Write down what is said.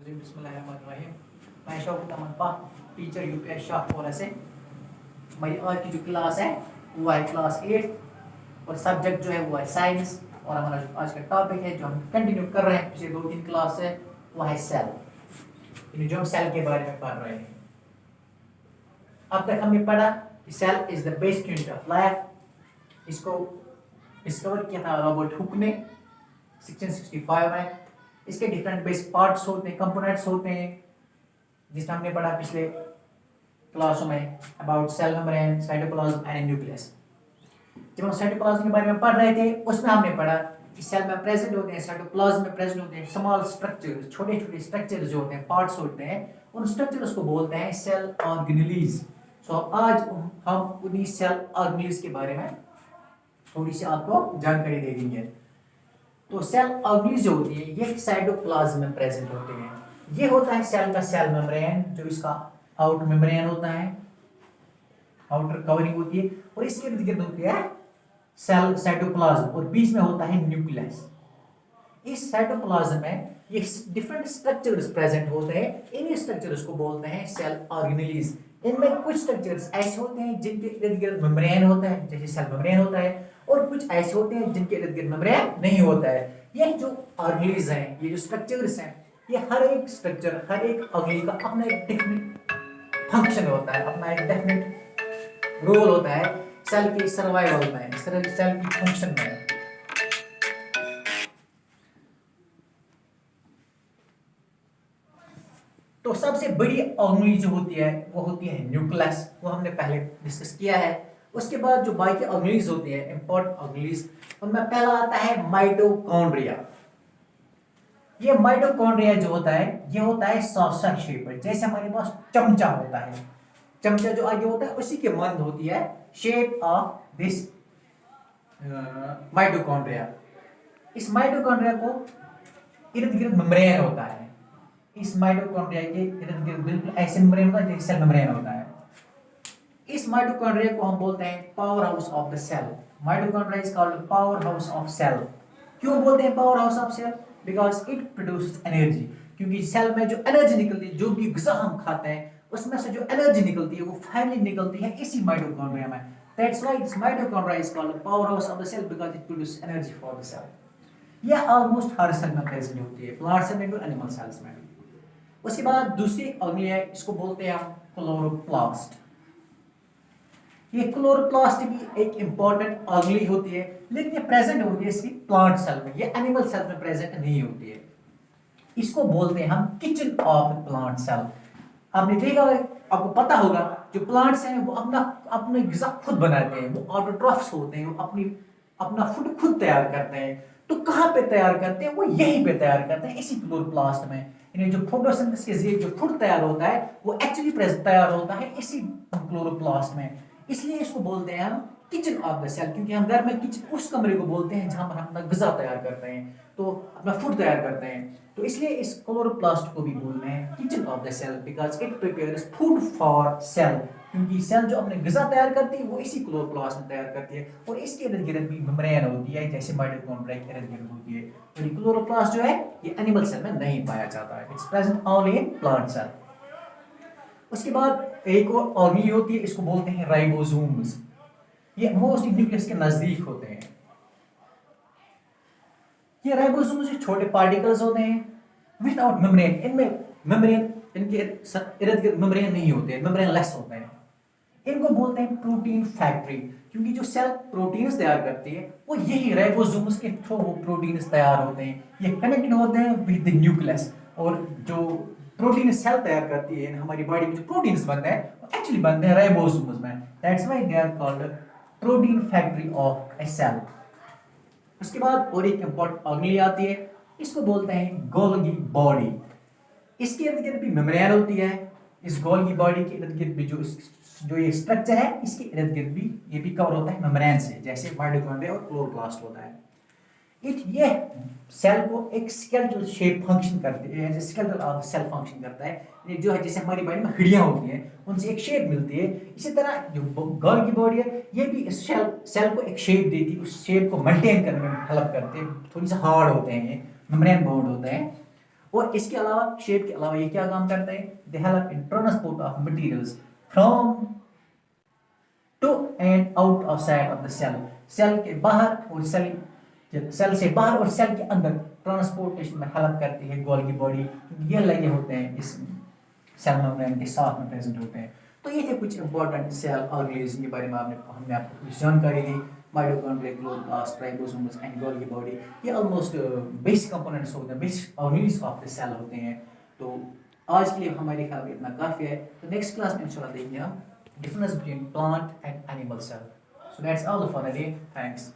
बिस्मिल्लाहिर्रहमानिर्रहीम। मैं शौकत अहमद पाक, टीचर यूपीएस शाहपुरा से। मेरी आज की जो क्लास है वो है क्लास 8 और सब्जेक्ट जो है वो है साइंस। और हमारा जो आज का टॉपिक है जो हम कंटिन्यू कर रहे हैं पिछले 2-3 क्लास से वो है सेल, यानी जो हम सेल के बारे में पढ़ रहे हैं। अब तक हमने पढ़ा कि cell is the basic unit of life. इसको डिस्कवर किया था रॉबर्ट हुक ने 1665 में। इसके डिफरेंट बेसिक पार्ट्स होते हैं, कंपोनेंट्स होते हैं, जिसमें हमने पढ़ा पिछले क्लासों में about cell membrane, cytoplasm and nucleus. जब हम साइटोप्लाज्म के बारे में पढ़ रहे थे उसमें हमने पढ़ा कि सेल में प्रेजेंट होते हैं, साइटोप्लाज्म में प्रेजेंट होते हैं स्मॉल स्ट्रक्चर्स, छोटे छोटे स्ट्रक्चर्स जो होते हैं, पार्ट्स होते हैं, उन स्ट्रक्चर्स को बोलते हैं सेल ऑर्गेनेलीज। सो आज हम उन्हीं सेल ऑर्गेनेलीज के बारे में थोड़ी सी आपको जानकारी दे देंगे। तो सेल ऑर्गेनेलीज जो होती है ये साइटोप्लाज्म में प्रेजेंट होते हैं। ये होता है सेल का सेल मेम्ब्रेन, जो इसका आउटर मेम्ब्रेन होता है, आउटर कवरिंग होती है, और इसके इर्द गिर्द होती है सेल साइटोप्लाज्म, और बीच में होता है न्यूक्लियस। इस साइटोप्लाज्म में ये डिफरेंट स्ट्रक्चर्स प्रेजेंट होते हैं। इन स्ट्रक्चर्स को बोलते हैं सेल ऑर्गेनेलीज। इनमें कुछ स्ट्रक्चर्स ऐसे होते हैं जिनके इर्द गिर्द मेम्ब्रेन होता है, जैसे सेल मेम्ब्रेन होता है, और कुछ ऐसे होते हैं जिनके इर्द गिर्द मेम्ब्रेन नहीं होता है। ये जो ऑर्गेनेलीज हैं, ये जो स्ट्रक्चर्स हैं, ये हर एक स्ट्रक्चर, हर एक ऑर्गेनेल का अपना एक डेफिनेट फंक्शन होता है, अपना एक डेफिनेट रोल होता है सेल के सर्वाइवल में, सेल की फंक्शन में। तो सबसे बड़ी ऑर्गेनेल जो होती है वो होती है न्यूक्लियस, वो हमने पहले डिस्कस किया है। उसके बाद जो बाकी ऑर्गेनेल्स होती है, इंपॉर्टेंट ऑर्गेनेल्स, उनमें पहला आता है माइटोकॉन्ड्रिया। ये माइटोकॉन्ड्रिया जो होता है ये होता है सॉसर शेप, जैसे हमारे पास चमचा होता है, चमचा जो आगे होता है उसी के मानद होती है शेप ऑफ दिस माइटोकॉन्ड्रिया। इस माइटोकॉन्ड्रिया को इर्द गिर्द मेम्ब्रेन होता है। इस माइटोकॉन्ड्रिया के इर्द गिर्द बिल्कुल ऐसे मेम्ब्रेन होता है जैसे सेल मेम्ब्रेन होता है। इस माइटोकॉन्ड्रिया को हम बोलते हैं power house of the cell. Mitochondria is called power house of cell. क्यों बोलते हैं power house of cell? Because it produces energy. क्योंकि सेल में जो एनर्जी निकलती है, जो भी ग़िज़ा हम खाते हैं उसमें से जो एनर्जी निकलती है वो फाइनली निकलती है इसी माइटोकॉन्ड्रिया में। That's why this mitochondria is called power house of the cell, because it produces energy for the cell. यह ऑलमोस्ट हर सेल में प्रेजेंट होती है, प्लांट सेल में भी और एनिमल सेल्स में भी। उसके बाद दूसरी ऑर्गेनेल है, इसको बोलते हैं हम क्लोरोप्लास्ट। ये क्लोरोप्लास्ट भी एक इंपॉर्टेंट ऑर्गेनेल होती है, लेकिन ये प्रेजेंट होती है सिर्फ प्लांट सेल में, ये एनिमल सेल में प्रेजेंट नहीं होती है। इसको बोलते हैं हम किचन ऑफ प्लांट सेल। आपने देखा, आपको पता होगा जो प्लांट्स हैं वो अपना ग़िज़ा खुद बनाते हैं, वो ऑटोट्रॉफ्स होते हैं, वो अपना फूड खुद तैयार करते हैं। तो कहाँ पे तैयार करते हैं? वो यहीं पे तैयार करते हैं, इसी क्लोरोप्लास्ट में। यानी जो फोटोसिंथेसिस के जरिए जो फूड तैयार होता है वो एक्चुअली तैयार होता है इसी क्लोरोप्लास्ट में। इसलिए इसको बोलते हैं हम किचन ऑफ द सेल, क्योंकि हम घर में किचन उस कमरे को बोलते हैं जहां पर हम अपना ग़िज़ा तैयार करते हैं, तो अपना फूड तैयार करते हैं। तो इसलिए इस क्लोरोप्लास्ट को भी बोलते हैं kitchen of the cell, because it prepares food for cell. क्योंकि सेल जो अपने ग़िज़ा तैयार करती है वो इसी क्लोरोप्लास्ट में तैयार करती है, और इसके इर्द गिर्द भी मेम्ब्रेन होती है जैसे माइटोकॉन्ड्रिया के इर्द गिर्द होती है। तो ये क्लोरोप्लास्ट जो है ये एनिमल सेल में नहीं पाया जाता है, it's present only in plant cell. उसके बाद एक और ऑर्गेनेल होती है, इसको बोलते हैं राइबोसोम्स। ये मोस्टली न्यूक्लियस के नजदीक होते हैं। ये राइबोसोम्स छोटे पार्टिकल्स होते हैं विदाउट मेम्ब्रेन। इनमें मेम्ब्रेन, इनके इर्द गिर्द मेम्ब्रेन नहीं होते हैं, मेम्ब्रेन लेस होते हैं। इनको बोलते हैं प्रोटीन फैक्ट्री, क्योंकि जो सेल प्रोटीन्स तैयार करती है वो यही राइबोसोम्स के थ्रू वो प्रोटीन्स तैयार होते हैं। ये कनेक्टेड होते हैं विद द न्यूक्लियस, और जो प्रोटीन सेल तैयार करती है, हमारी बॉडी में जो प्रोटीन्स बनते हैं वो एक्चुअली बनते हैं राइबोसोम्स में। That's why they are called protein factory of a cell. उसके बाद और एक इंपॉर्टेंट ऑर्गेनेल आती है, इसको बोलते हैं गोल्गी बॉडी। इसके इर्द गिर्द भी मेम्ब्रेन होती है। इस गोल्गी बॉडी के इर्द गिर्द भी जो ये स्ट्रक्चर है इसके इर्द गिर्द भी ये भी कवर होता है मेम्ब्रेन से, जैसे माइटोकॉन्ड्रिया और क्लोरोप्लास्ट होता है। ये सेल को एक स्केलेटल शेप फंक्शन करती है, as skeletal of cell function करता है। ये जो है जैसे हमारी बॉडी में हड्डियां होती हैं उनसे एक शेप मिलती है, इसी तरह जो गोल्गी बॉडी है ये भी सेल को एक शेप देती है, उस शेप को मेंटेन करने में हेल्प करते हैं। थोड़ी सा हार्ड होते हैं, ये मेम्ब्रेन बाउंड होते हैं। और इसके अलावा शेप के अलावा ये क्या काम करता है, they help in transport of materials from to and out of side of the cell, cell के बाहर और सेल से बाहर और सेल के अंदर ट्रांसपोर्टेशन में हेल्प करती है गोल्गी बॉडी, ये लगे होते हैं इस सेल मेम्ब्रेन के साथ में प्रेजेंट होते हैं। तो ये थे कुछ इंपॉर्टेंट सेल ऑर्गेनाइजेशन के बारे में हमने आपको कुछ जानकारी दी, mitochondria, chloroplast, ribosomes and Golgi body, ये ऑलमोस्ट बेसिक कंपोनेंट्स होते हैं, basic organisation of the cell होते हैं। तो आज के लिए हमारे ख्याल में इतना काफ़ी है। तो नेक्स्ट क्लास में इंशाल्लाह देखेंगे हम difference between plant and animal cell. So that's all for the day. Thanks.